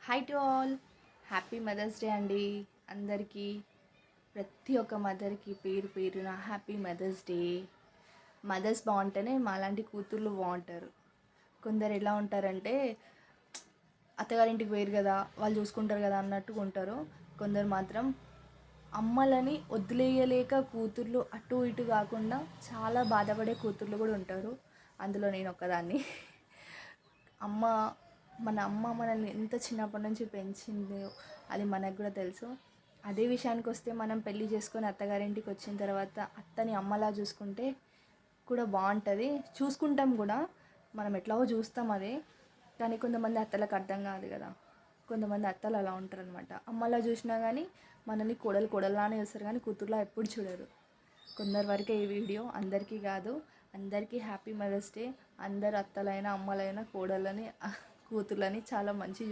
Hi to all, happy mother's day అండి అందరికీ. ప్రతి ఒక్క మదర్కి పేరు పేరున హ్యాపీ మదర్స్ డే. మదర్స్ బాగుంటేనే మాలాంటి కూతుర్లు బాగుంటారు. కొందరు ఎలా ఉంటారంటే అత్తగారింటికి పోయారు కదా వాళ్ళు చూసుకుంటారు కదా అన్నట్టుగా ఉంటారు. కొందరు మాత్రం అమ్మలని వదిలేయలేక కూతుర్లు అటు ఇటు కాకుండా చాలా బాధపడే కూతుర్లు కూడా ఉంటారు. అందులో నేను ఒక్కదాన్ని. అమ్మ మన అమ్మ మనల్ని ఎంత చిన్నప్పటి నుంచి పెంచిందో అది మనకు కూడా తెలుసు. అదే విషయానికి వస్తే మనం పెళ్ళి చేసుకొని అత్తగారింటికి వచ్చిన తర్వాత అత్తని అమ్మలా చూసుకుంటే కూడా బాగుంటుంది. చూసుకుంటాం కూడా, మనం ఎట్లాగో చూస్తాం అదే. కానీ కొంతమంది అత్తలకు అర్థం కాదు కదా. కొంతమంది అత్తలు అలా ఉంటారు అనమాట. అమ్మలా చూసినా కానీ మనల్ని కోడలానే చూస్తారు కానీ కూతుర్లా ఎప్పుడు చూడరు. కొందరి వరకే ఈ వీడియో, అందరికీ కాదు. అందరికీ హ్యాపీ మదర్స్ డే. అందరు అత్తలైనా అమ్మలైనా కోడళ్ళని కూతుర్లని చాలా మంచి